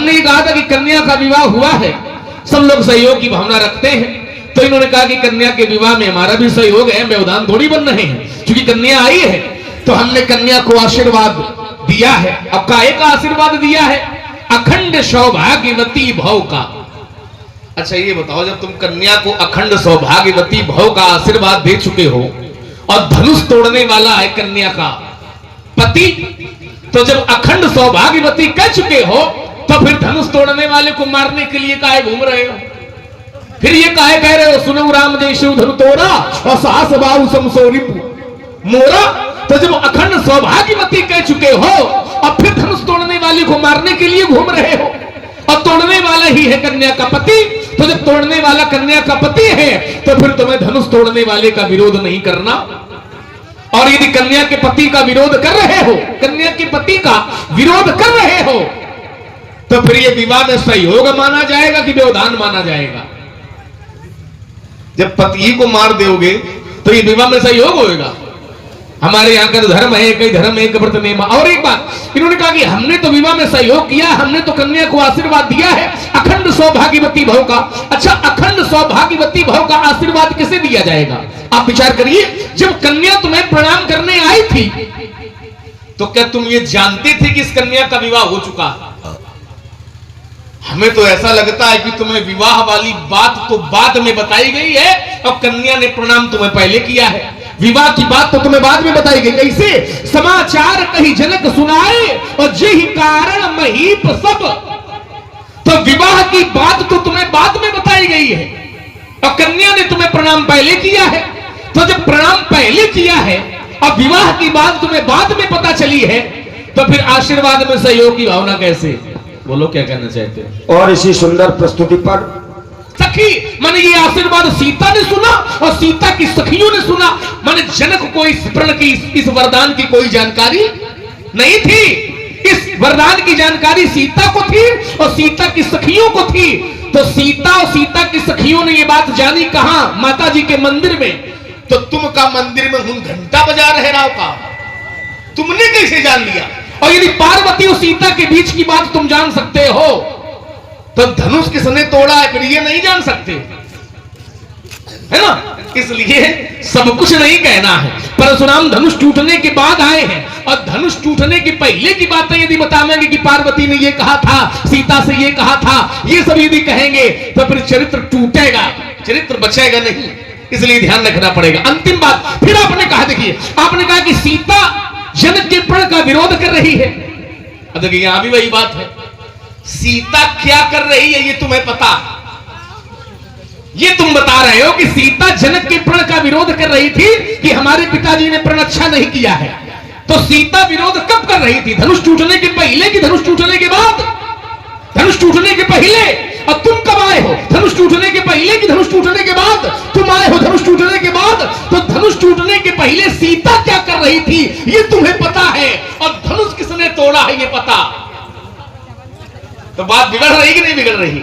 ने ये कहा था कि कन्या का विवाह हुआ है, सब लोग सहयोग की भावना रखते हैं, तो इन्होंने कहा कि कन्या के विवाह में हमारा भी सहयोग है, व्यवधान थोड़ी बन रहे हैं, क्योंकि कन्या आई है तो हमने कन्या को आशीर्वाद दिया है। अब काहे का आशीर्वाद दिया है? अखंड सौभाग्यवती भव का। अच्छा ये बताओ, जब तुम कन्या को अखंड सौभाग्यवती भव का आशीर्वाद दे चुके हो और धनुष तोड़ने वाला है कन्या का पति, तो जब अखंड सौभाग्यवती कह चुके हो तो फिर धनुष तोड़ने वाले को मारने के लिए काहे घूम रहे हो? फिर ये काहे कह रहे हो सुनो राम जय शिव धनु तोड़ा और सास बाहु समसोरी मोरा? तो जब अखंड सौभाग्यवती कह चुके हो और फिर धनुष तोड़ने वाले को मारने के लिए घूम रहे हो, और तोड़ने वाला ही है कन्या का पति, तो जब तोड़ने वाला कन्या का पति है तो फिर तुम्हें धनुष तोड़ने वाले का विरोध नहीं करना। और यदि कन्या के पति का विरोध कर रहे हो, कन्या के पति का विरोध कर रहे हो, तो फिर यह विवाह में सहयोग माना जाएगा कि व्यवधान माना जाएगा? जब पति को मार दोगे तो ये विवाह में सहयोग होगा। हमारे यहाँ का धर्म है कई धर्म एक व्रत नियम। और एक बात इन्होंने कहा कि हमने तो विवाह में सहयोग किया, हमने तो कन्या को आशीर्वाद दिया है अखंड सौभाग्यवती भव का। अच्छा, अखंड सौभाग्यवती भव का आशीर्वाद किसे दिया जाएगा? आप विचार करिए, जब कन्या तुम्हें प्रणाम करने आई थी तो क्या तुम ये जानते थे कि इस कन्या का विवाह हो चुका? हमें तो ऐसा लगता है कि तुम्हें विवाह वाली बात तो बाद में बताई गई है और कन्या ने प्रणाम तुम्हें पहले किया है। विवाह की बात तो तुम्हें बाद में बताई गई। कैसे? समाचार कही जनक सुनाए और जेहि कारण महीप सब। तो विवाह की बात तो तुम्हें बाद में बताई गई है और कन्या ने तुम्हें प्रणाम पहले किया है। तो जब प्रणाम पहले किया है और विवाह की बात तुम्हें बाद में पता चली है, तो फिर आशीर्वाद में सहयोग की भावना कैसे? बोलो क्या कहना चाहते हो? और इसी सुंदर प्रस्तुति पर सखी माने ये आशीर्वाद सीता ने सुना और सीता की सखियों ने सुना। माने जनक को इस प्रण की इस वरदान की कोई जानकारी नहीं थी। इस वरदान की जानकारी सीता को थी और सीता की सखियों को थी। तो सीता और सीता की सखियों ने ये बात जानी कहां? माता जी के मंदिर में। तो तुम का मंदिर में हुन घंटा बजा रहे राव का, तुमने कैसे जान लिया? और यदि पार्वती और सीता के बीच की बात तुम जान सकते हो तो धनुष किसने तोड़ा है फिर ये नहीं जान सकते, है ना? इसलिए सब कुछ नहीं कहना है। परशुराम धनुष टूटने के बाद आए हैं और धनुष टूटने के पहले की बातें यदि बताएंगे कि पार्वती ने ये कहा था, सीता से ये कहा था, ये सब यदि कहेंगे तो फिर चरित्र टूटेगा, चरित्र बचेगा नहीं। इसलिए ध्यान रखना पड़ेगा। अंतिम बात फिर आपने कहा, देखिए आपने कहा कि सीता जनक के प्रण का विरोध कर रही है। अब देखिए यहां भी वही बात है, सीता क्या कर रही है ये तुम्हें पता? ये तुम बता रहे हो कि सीता जनक के प्रण का विरोध कर रही थी कि हमारे पिताजी ने प्रण अच्छा नहीं किया है। तो सीता विरोध कब कर रही थी? धनुष टूटने के पहले कि धनुष टूटने के बाद? धनुष टूटने के पहले। और तुम कब आए हो? धनुष टूटने के पहले कि धनुष टूटने के बाद? तुम आए हो धनुष टूटने के बाद। तो धनुष टूटने के पहले सीता क्या कर रही थी ये तुम्हें पता है, और धनुष किसने तोड़ा है ये पता। तो बात बिगड़ रही कि नहीं बिगड़ रही?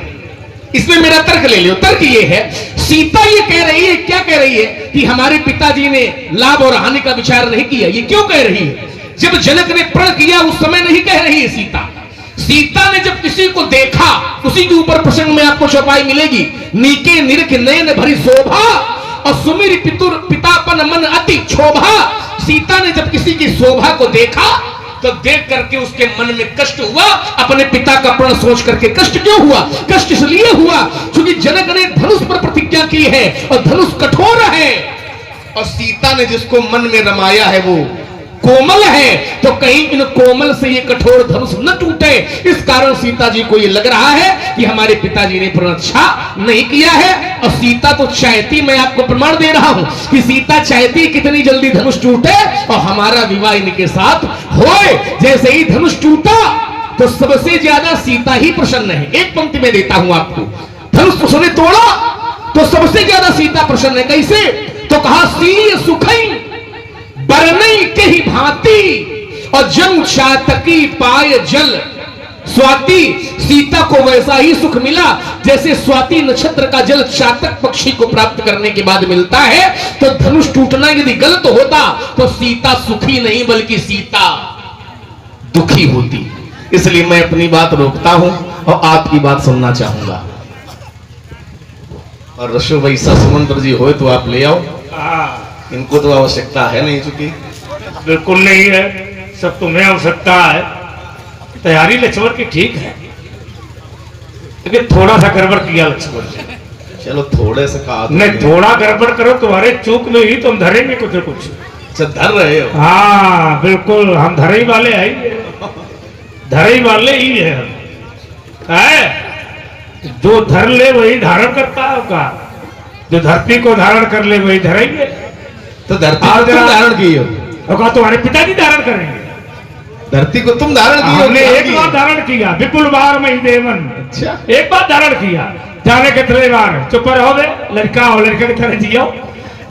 इसमें मेरा तर्क ले लो। तर्क ये है, सीता ये कह रही है, क्या कह रही है कि हमारे पिताजी ने लाभ और हानि का विचार नहीं किया। ये क्यों कह रही है? जब जनक ने प्रण किया उस समय नहीं कह रही है सीता। सीता ने जब किसी को देखा, उसी के ऊपर प्रसंग में आपको चौपाई मिलेगी, नीके निरख नयन भरी शोभा और सुमिर पितुर पितापन मन अति क्षोभा। सीता ने जब किसी की शोभा को देखा तो देख करके उसके मन में कष्ट हुआ। अपने पिता का प्रण सोच करके कष्ट क्यों हुआ? कष्ट इसलिए हुआ क्योंकि जनक ने धनुष पर प्रतिज्ञा की है और धनुष कठोर है, और सीता ने जिसको मन में रमाया है वो कोमल है। तो कहीं इन कोमल से ये कठोर धनुष न टूटे, इस कारण सीता जी को ये लग रहा है कि हमारे पिताजी ने प्रण अच्छा नहीं किया है। और सीता तो चाहती, मैं आपको प्रमाण दे रहा हूं कि सीता चाहती कितनी जल्दी धनुष टूटे और हमारा विवाह इनके साथ होए। जैसे ही धनुष टूटा तो सबसे ज्यादा सीता ही प्रसन्न है। एक पंक्ति में देता हूं आपको, धनुष उसने तोड़ा तो सबसे ज्यादा सीता प्रसन्न है। कैसे? तो कहा सीय सुखई बरनई के ही भांति और जम चातकी पाय जल। स्वाति सीता को वैसा ही सुख मिला जैसे स्वाति नक्षत्र का जल चातक पक्षी को प्राप्त करने के बाद मिलता है। तो धनुष टूटना यदि गलत होता तो सीता सुखी नहीं बल्कि सीता दुखी होती। इसलिए मैं अपनी बात रोकता हूं। और आपकी बात सुनना चाहूंगा। और रशो भाई ससमंत्र जी हो तो आप ले आओ, इनको तो आवश्यकता है नहीं चुकी। बिल्कुल नहीं है, सब तुम्हें आवश्यकता है। तैयारी लक्ष्मण की ठीक है, लेकिन थोड़ा सा गड़बड़ किया लक्ष्मण जी। चलो थोड़े से कहा नहीं, थोड़ा गड़बड़ करो, तुम्हारे चूक में ही तुम धरेंगे कुछ न कुछ। अच्छा धर रहे हो? हाँ बिल्कुल, हम धरे वाले हैं, धरे वाले ही है। जो धर ले वही धारण करता है का, जो धरती को धारण कर ले वही धरेंगे। तो धरती को तुम धारण किए हो, और तुम्हारे पिताजी धारण करेंगे। धरती को तुम धारण किए हो? हमने एक बार धारण किया, विपुल बार में देवन। अच्छा, एक बार धारण किया, जाने के 3 बार। चुप रहो बे, लड़का हो, लड़के की तरह जियो।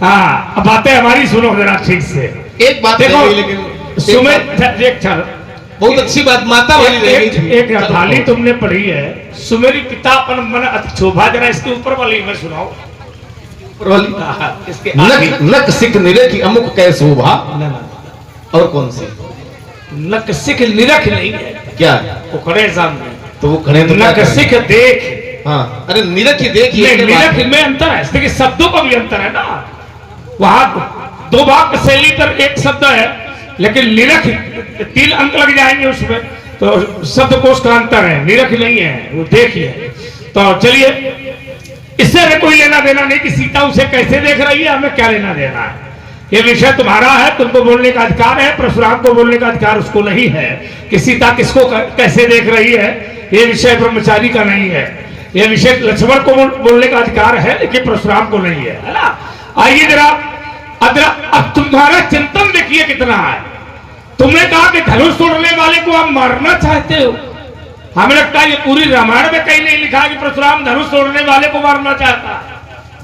हाँ, अब बातें हमारी सुनो जरा ठीक से। एक बात देखो, लेकिन सुमेर एक क्षण, बहुत अच्छी बात माता वाली रही थी। एक थाली तुमने पढ़ी है, सुमेरी पिता अपन मन अति शोभा, जरा इसके ऊपर वाली में सुनाओ। इसके नक नक सिख निरे की अमुक कै शोभा। और कौन सी? नक सिख निरख नहीं है क्या? वो खड़े सामने, तो वो खड़े तो नक सिख देख। हाँ, अरे निरख ही देखिए, निरख में अंतर है, इसके शब्दों का भी अंतर है ना। वहां 2 वाक्य शैली पर एक शब्द है, लेकिन निरख 3 अंक लग जाएंगे उसमें, तो शब्दकोश का अंतर है, निरख नहीं है, वो देखिए। तो चलिए, इससे हमें कोई लेना देना नहीं कि सीता उसे कैसे देख रही है, हमें क्या लेना देना है। ये विषय तुम्हारा है, तुमको बोलने का अधिकार है, परशुराम को बोलने का अधिकार उसको नहीं है कि सीता किसको कैसे देख रही है। ये विषय ब्रह्मचारी का नहीं है, ये विषय लक्ष्मण को बोलने का अधिकार है, लेकिन परशुराम को नहीं है ना। आइए जरा अब तुम्हारा चिंतन देखिए कितना है। तुमने कहा कि धनुष तोड़ने वाले को आप मारना चाहते हो। हमें लगता है ये पूरी रामायण में कहीं नहीं लिखा कि परशुराम धनुष तोड़ने वाले को मारना चाहता है।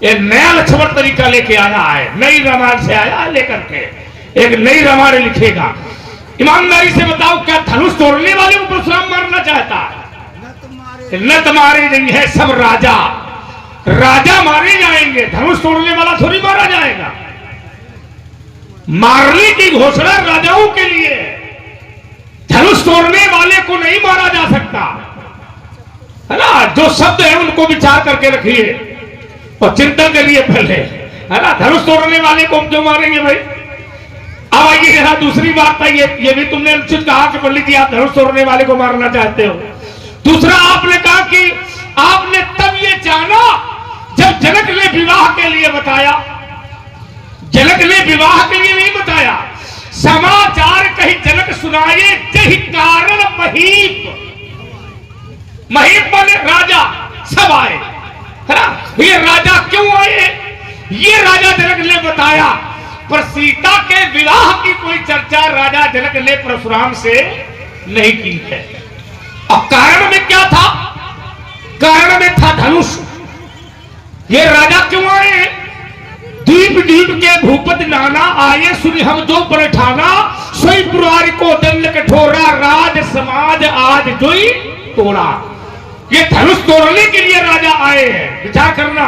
ये नया लक्ष्मण तरीका लेके आया है, नई रामायण से आया है लेकर के, एक नई रामायण लिखेगा। ईमानदारी से बताओ, क्या धनुष तोड़ने वाले को परशुराम मारना चाहता है? न तुम्हारे नहीं है, सब राजा राजा मारे जाएंगे, धनुष तोड़ने वाला थोड़ी मारा जाएगा। मारने की घोषणा राजाओं के लिए, धनुष तोड़ने वाले को नहीं मारा जा सकता है ना। जो शब्द है उनको विचार करके रखिए और चिंतन करिए पहले, है ना। धनुष तोड़ने वाले को हम क्यों मारेंगे भाई? अब आइए जरा दूसरी बात है, ये भी तुमने अनुचित कहा कि पंडित जी आप धनुष तोड़ने वाले को मारना चाहते हो। दूसरा आपने कहा कि आपने तब ये जाना जब जनक ने विवाह के लिए बताया। जनक ने विवाह के लिए नहीं बताया, समाचार कहीं जनक सुनाए, जही कारण महीप। महीप माने राजा, सब आए, है ना। ये राजा क्यों आए, ये राजा जनक ने बताया, पर सीता के विवाह की कोई चर्चा राजा जनक ने परशुराम से नहीं की है। और कारण में क्या था? कारण में था धनुष। ये राजा क्यों आए? द्वीप द्वीप के भूपति नाना आए, सुनि हम जो परठाना, सोई पुरारी को दंड कठोरा, राज समाज आज जोई तोड़ा। ये धनुष तोड़ने के लिए राजा आए हैं, विचार करना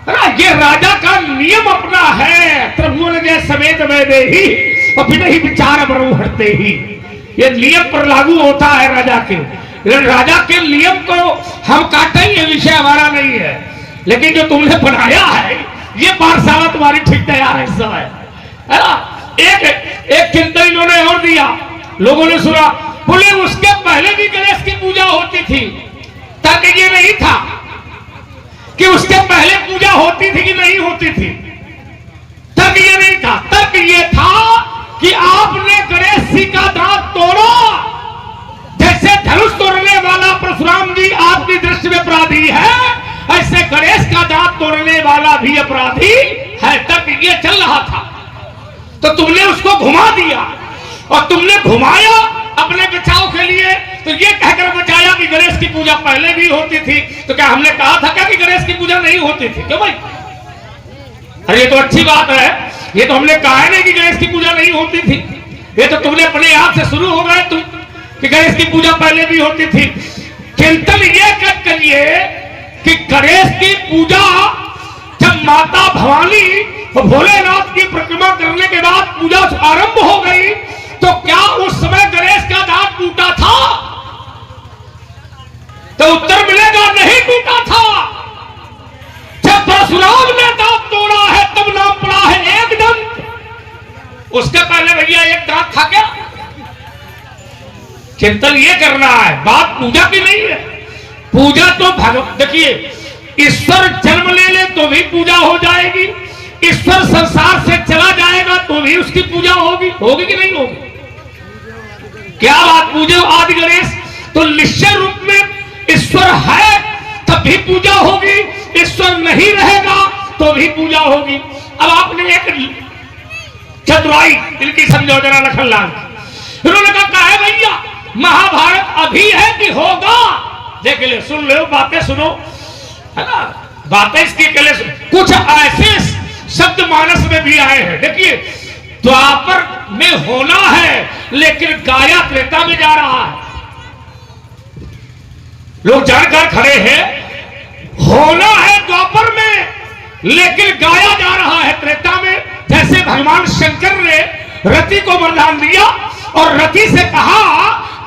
है ना। ये राजा का नियम अपना है, त्रिभुवन जय समेत मैं दे ही, और बिना ही विचार बरू हटते ही। ये नियम पर लागू होता है राजा के। राजा के नियम को हम काटेंगे, विषय हमारा नहीं है, लेकिन जो तुमने बनाया है ये पाठशाला तुम्हारी ठीक तैयार है इस समय, है ना। एक चिंतन इन्होंने और दिया, लोगों ने सुना, बोले उसके पहले भी गणेश की पूजा होती थी। तर्क ये नहीं था कि उसके पहले पूजा होती थी कि नहीं होती थी, तर्क ये नहीं था। तर्क ये था कि आपने गणेश जी का दांत तोड़ा। जैसे धनुष तोड़ने वाला परशुराम जी आपकी दृष्टि में अपराधी है, ऐसे गणेश का दांत तोड़ने वाला भी अपराधी है। तक ये चल रहा था, तो तुमने उसको घुमा दिया, और तुमने घुमाया अपने बचाव के लिए, तो ये कहकर बचाया कि गणेश की पूजा पहले भी होती थी। तो क्या हमने कहा था क्या कि गणेश की पूजा नहीं होती थी? क्यों भाई? अरे ये तो अच्छी बात है, ये तो हमने कहा है नहीं कि गणेश की पूजा नहीं होती थी। ये तो तुमने अपने आप से शुरू हो गए तुम कि गणेश की पूजा पहले भी होती थी। चिंतन ये करिए कि गणेश की पूजा जब माता भवानी और भोलेनाथ की परिक्रमा करने के बाद पूजा आरंभ हो गई, तो क्या उस समय गणेश का दांत टूटा था? तो उत्तर मिलेगा नहीं टूटा था। जब परशुराम ने दांत तोड़ा है तब नाम पड़ा है एक दंत। उसके पहले भैया एक दांत था क्या? चिंतन ये करना है, बात पूजा की नहीं है। पूजा तो भगवान, देखिए ईश्वर जन्म ले ले तो भी पूजा हो जाएगी, ईश्वर संसार से चला जाएगा तो भी उसकी पूजा होगी। होगी कि नहीं होगी? क्या बात, पूजे आदि गणेश तो निश्चय रूप में ईश्वर है तब भी पूजा होगी, ईश्वर नहीं रहेगा तो भी पूजा होगी। अब आपने एक चतुराई दिल की समझो जरा लखनलाल, उन्होंने कहा है भैया महाभारत अभी है कि होगा? देख ले, सुन लो बातें, सुनो है ना, बातें इसकी के लिए कुछ ऐसे शब्द मानस में भी आए हैं। देखिए द्वापर में होना है लेकिन गाया त्रेता में जा रहा है। लोग जानकर खड़े हैं, होना है द्वापर में लेकिन गाया जा रहा है त्रेता में। जैसे भगवान शंकर ने रति को वरदान दिया और रति से कहा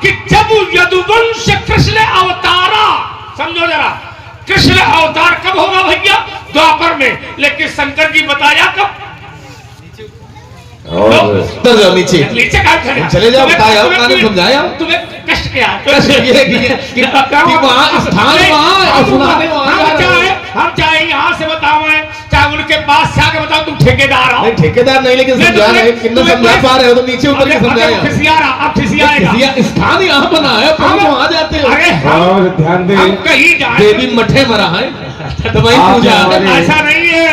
कि जब यदुवंश कृष्ण अवतारा, समझो जरा, कृष्ण अवतार कब होगा भैया? द्वापर में। लेकिन शंकर जी बताया कब? उतर जाओ नीचे, नीचे कहा चले जाओ, बताया मैंने समझाया। तुम्हें कष्ट क्या? कष्ट ये कि वहाँ स्थान हम चाहे यहाँ से बताओ, चाहे उनके पास से आके बताओ तुम ठेकेदार हो। नहीं ठेकेदार नहीं, लेकिन समझा रहे, कितना समझा पा रहे हो तो नीचे उतर के समझाया। स्थान यहाँ बना है, वहाँ जाते हो। और ध्यान दे, कहीं जाए देवी मठे मरा है तो वही पूजा। ऐसा नहीं है,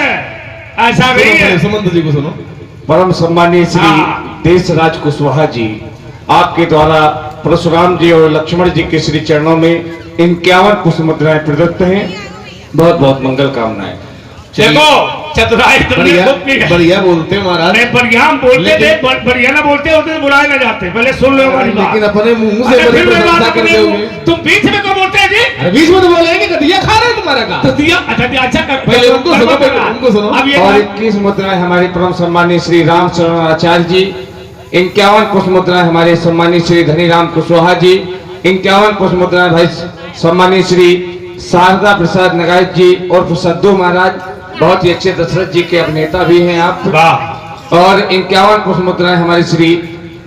ऐसा नहीं है। सुमंत जी को सुनो। परम सम्मानीय श्री देशराज कुशवाहा जी, आपके द्वारा परशुराम जी और लक्ष्मण जी के श्री चरणों में 51 पुष्प मुद्राएं प्रदत्त हैं। बहुत बहुत मंगल कामनाएं। देखो चतुराई बढ़िया बोलते महाराज, बढ़िया हम बोलते थे, बढ़िया ना बोलते होते तो बुलाए ना जाते। पहले सुन लो हमारी बात। लेकिन अपने मुंह से बड़ी प्रशंसा करते हुए तुम बीच में क्यों बोलते हैं जी? अरे बीच में तो बोलेंगे कि दिया खा रहे तुम्हारा का तो दिया अच्छा कर, पहले उनको सुनो, उनको सुनो। अब ये और 21 मुद्राएं हमारे परम सम्मानीय श्री रामचरण आचार्य जी, 51 पुष्प मुद्राएं हमारे सम्मानीय श्री धनीराम कुशवाहा जी, 51 पुष्प मुद्राएं भाई सम्मानीय श्री शारदा प्रसाद नगायत जी और सद्दू महाराज, बहुत ही अच्छे दशरथ जी के अभिनेता भी हैं आप। और 51 पुष्प मुद्राएं हमारे श्री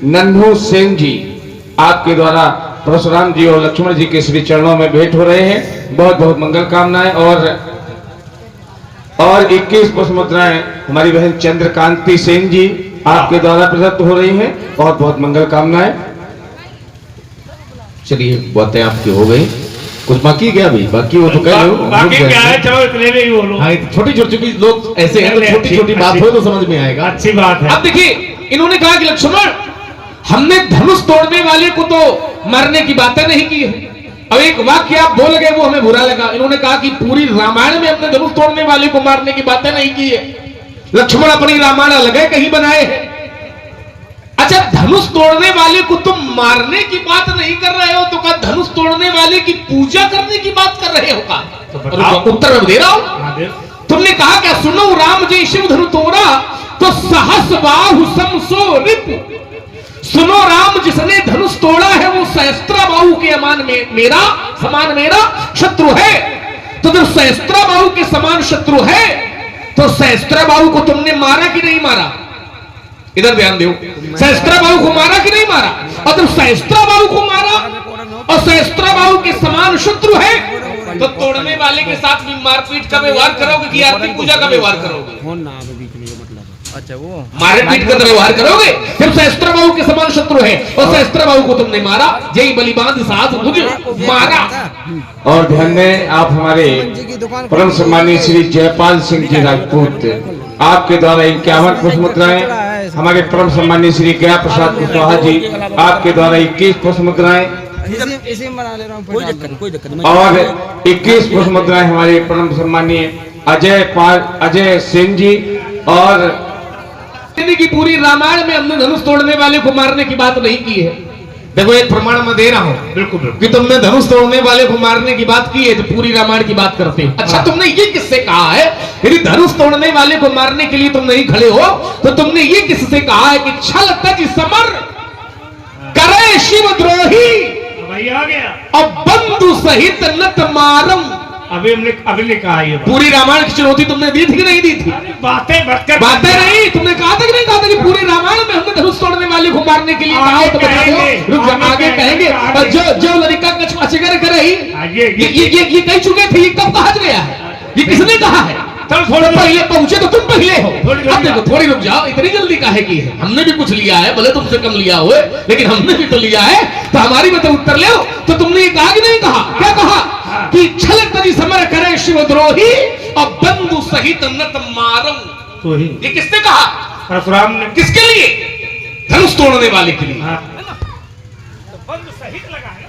नन्हू सेन जी, आपके द्वारा परशुराम जी और लक्ष्मण जी के श्री चरणों में भेंट हो रहे हैं। बहुत बहुत मंगल कामनाएं। और 21 पुष्प मुद्राएं हमारी बहन चंद्रकांति सेन जी, आपके द्वारा प्रदत्त हो रही हैं। बहुत बहुत मंगल कामनाएं। चलिए बातें आपकी हो गई, कुछ बाकी क्या भी? बाकी वो तो बाकी क्या है, चलो इतने में ही बोलो। हाँ, छोटी छोटी लोग ऐसे हैं तो छोटी छोटी बात हो तो समझ में आएगा। अच्छी बात है। अब देखिए इन्होंने कहा कि लक्ष्मण हमने धनुष तोड़ने वाले को तो मारने की बातें नहीं की है। अब एक वाक्य आप बोल गए वो हमें बुरा लगा। इन्होंने कहा कि पूरी रामायण में हमने धनुष तोड़ने वाले को मारने की बातें नहीं की है। लक्ष्मण अपनी रामायण अलग है कहीं बनाए हैं। अच्छा, धनुष तोड़ने वाले को तुम मारने की बात नहीं कर रहे हो तो क्या धनुष तोड़ने वाले की पूजा करने की बात कर रहे हो का? तो उत्तर में दे रहा हूं। तुमने कहा क्या? सुनो राम जी शिव धनु तोड़ा तो सहस बाहु समसो रिपु। सुनो राम जिसने धनुष तोड़ा है वो सहस्त्रा बाहु के समान मेरा शत्रु है। तो जब सहस्त्रा बाहु के समान शत्रु है तो सहस्त्रा बाहु को तुमने मारा कि नहीं मारा? इधर ध्यान दो, सहस्त्रा बाहु को मारा कि नहीं मारा? और जब सहस्त्रा बाहु को मारा और सहस्त्रा बाहु के समान शत्रु है तो तोड़ने वाले के साथ भी मारपीट का व्यवहार करोगे कि आरती पूजा का व्यवहार करोगे? अच्छा, वो मारपीट का व्यवहार करोगे जब सहस्त्र बाहु के समान शत्रु है और सहस्त्र बाहु को तुमने मारा। जय बलिबांध साथ मुझे मारा। और ध्यान दें, आप हमारे परम सम्मानीय श्री जयपाल सिंह जी राजपूत, आपके द्वारा 51 पुष्प मुद्राएं। हमारे परम सम्मानीय श्री गया प्रसाद कुशवाहा जी, आपके द्वारा 21 पुष्प मुद्राएं। इसी में बना ले रहा हूं, कोई दिक्कत नहीं। और 21 पुष्प मुद्राएं हमारे परम सम्मानीय अजय सेन जी। और की पूरी रामायण में हमने धनुष तोड़ने वाले को मारने की बात नहीं की है। देखो एक प्रमाण मैं दे रहा हूं बिल्कुल कि तुमने धनुष तोड़ने वाले को मारने की बात की है तो पूरी रामायण की बात करते हो। अच्छा, तुमने ये किससे कहा है? यदि धनुष तोड़ने वाले को मारने के लिए तुम नहीं खड़े हो तो तुमने ये किससे कहा है कि छल तज समर करे शिव द्रोही? वही आ गया। अब बंधु सहित नत मारम। अभी ने कहा ये बात। पूरी रामायण की चुनौती तुमने दी थी कि नहीं दी थी? बातें बातें नहीं, तुमने कहा था कि नहीं कहा था कि पूरी रामायण में हमने धनुष तोड़ने वाले को मारने के लिए कहा है? तो बता दो, रुक जा, आगे कहेंगे। और जो लड़का कछ अचगर करे ये कह चुके थे, ये कब कहा गया है? ये किसने कहा है? थोड़ा पहले पहुंचे तो तुम पहले हो। अब देखो, थोड़ी रुक जाओ, इतनी जल्दी काहे की है? हमने भी कुछ लिया है, भले तुमसे कम लिया हुए, लेकिन हमने भी तो लिया है, तो हमारी में तो उत्तर ले। तो तुमने ये कहा कि नहीं कहा? क्या कहा कि छल तरी समर करे शिवद्रोही और बंधु सहित नत मारम। तो ही ये किसने कहा? परशुराम ने। किसके लिए? धनुष तोड़ने वाले के लिए। बंधु सहित लगा है।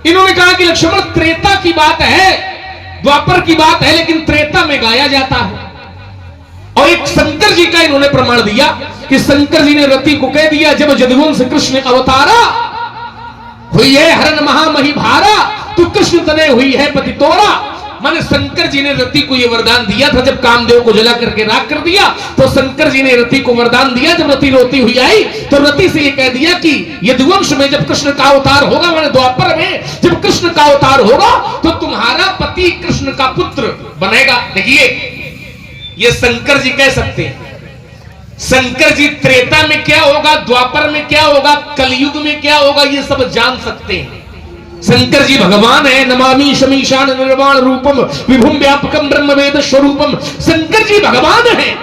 इन्होंने कहा कि लक्ष्मण त्रेता की बात है, द्वापर की बात है, लेकिन त्रेता में गाया जाता है। और एक शंकर जी का इन्होंने प्रमाण दिया कि शंकर जी ने रति को कह दिया, जब जदुवंश कृष्ण अवतारा हुई है हरण महामही भारा, तो कृष्ण तने हुई है पति तोरा। माने शंकर जी ने रति को यह वरदान दिया था, जब कामदेव को जला करके राख कर दिया, तो शंकर जी ने रति को वरदान दिया। जब रति रोती हुई आई तो रति से यह कह दिया कि यदुवंश में जब कृष्ण का अवतार होगा, माने द्वापर में जब कृष्ण का अवतार होगा, तो तुम्हारा पति कृष्ण का पुत्र बनेगा। देखिए, ये शंकर जी कह सकते हैं। शंकर जी त्रेता में क्या होगा, द्वापर में क्या होगा, कलयुग में क्या होगा, ये सब जान सकते हैं। शंकर जी भगवान है। नमामि शमीशान निर्वाण रूपम विभुम व्यापकम ब्रह्म वेद स्वरूपम। शंकर जी भगवान है।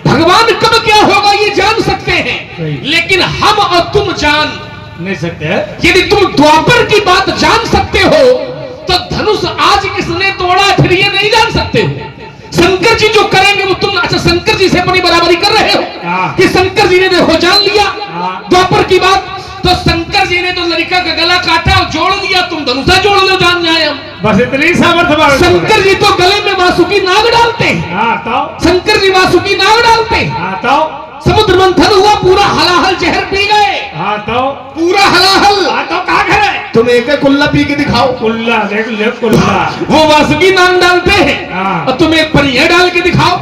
भगवान कब क्या होगा ये जान सकते हैं, लेकिन हम और तुम जान नहीं सकते। यदि तुम द्वापर की बात जान सकते हो, तो धनुष आज किसने तोड़ा फिर ये नहीं जान सकते हो। शंकर जी जो करेंगे वो तुम, अच्छा शंकर जी से अपनी बराबरी कर रहे हो कि शंकर जी ने देखो जान लिया द्वापर की बात, तो शंकर जी ने तो लड़का का गला काटा और जोड़ लिया, तुम धनुषा जोड़ लो, जान जाए हम। बस इतनी सामर्थ्य। शंकर जी तो गले में वासुकी नाग डालते हैं। शंकर जी वासुकी नाग डालते हैं। समुद्र मंथन हुआ, पूरा हलाहल जहर पी गए। पूरा हलाहल। कहाँ खड़े? तुम एक कुल्ला पी के दिखाओ। कुल्ला देख ले, कुल्ला। वो वासुकी नाग डालते हैं और तुम एक परिया डाल के दिखाओ।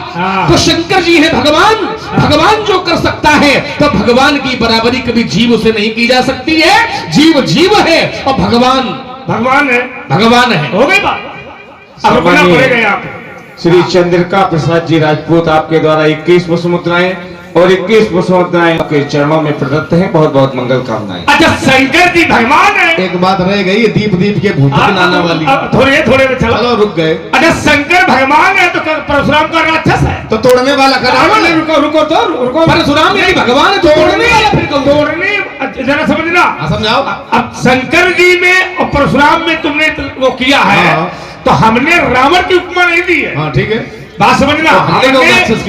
तो शंकर जी है भगवान। भगवान जो कर सकता है, तो भगवान की बराबरी कभी जीव से नहीं की जा सकती है। जीव जीव है और भगवान भगवान है। भगवान है। हो गई बात। अब रुकना पड़ेगा यहाँ पे। श्री चंद्रिका प्रसाद जी राजपूत आपके द्वारा 21 पुष्पमुद्राएं और 21 पुष्पमुद्राएं आपके चरणों में प्रदत्त हैं। बहुत बहुत मंगल कामनाएं। अच्छा, शंकर जी भगवान है। एक बात रह गई, दीप दीप के भूत बनाने वाली। थोड़े में चलो रुक गए। अच्छा, शंकर भगवान है तो परशुराम का राक्षस है, तो तोड़ने वाला का रावण है। रुको। परशुराम यदि भगवान है तो तोड़ने वाला फिर कौन? तोड़ने जरा समझना। समझाओ। अब शंकर जी में और परशुराम में तुमने वो किया है, तो हमने रावण की उपमा नहीं दी है। हाँ ठीक है, बात समझना।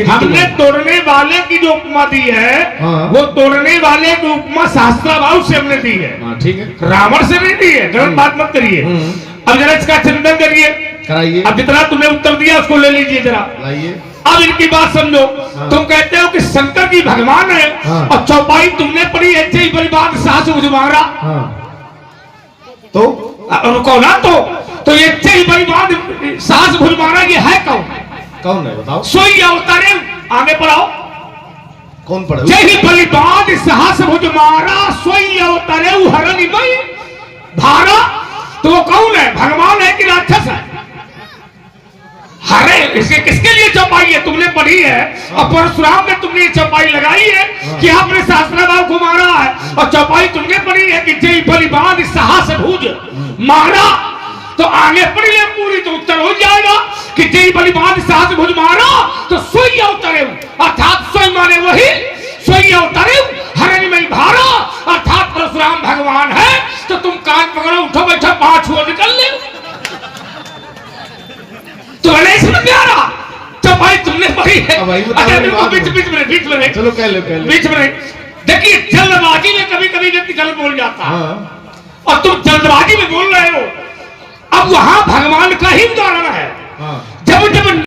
हमने तोड़ने वाले की जो उपमा दी है, वो तोड़ने वाले की उपमा शास्त्राभाव से हमने दी है। ठीक है, रावण से नहीं दी है। गलत बात मत करिए। अब जरा इसका चिंतन करिए, कराइए। अब जितना तुमने उत्तर दिया उसको ले लीजिए जरा, लाइए। अब इनकी बात समझो। तुम कहते हो कि शंकर जी भगवान है और चौपाई तुमने पढ़ी ऐसे ही बड़ी बात सास उजमारा। तो रुको ना, तो ये ऐसे ही बड़ी बात सास भुजमारा ये है कौन? कौन है बताओ? सोई अवतारे आगे पढ़ाओ। कौन पढ़े? यही बड़ी बात सास भुजमारा सोई अवतारे हरण भारा। तो वो कौन है? भगवान है कि राक्षस है? अरे इसके किसके लिए चौपाई है? तुमने पढ़ी है और परशुराम में तुमने चौपाई लगाई है कि आपने शास्त्राभाव को मारा है, और चौपाई तुमने पढ़ी है कि जय बलिबाद साहस भुज मारा। तो आगे पढ़ ले पूरी तो उत्तर हो जाएगा कि जय बलिबाद साहस भुज मारा, तो सोई अवतरे, अर्थात सोई माने वही, सोई अवतरे हरण में भारा, अर्थात परशुराम भगवान है। तो तुम कान पकड़ो, उठो बैठो, पांच हुआ निकल ले। तो नहीं समझ में आ रहा? चौपाई तुमने पढ़ी है। बीच में चलो कह लो बीच में। देखिए, जल्दबाजी में कभी कभी व्यक्ति गलत बोल जाता है, और तुम जल्दबाजी में बोल रहे हो। अब वहां भगवान का ही उदाहरण है। जब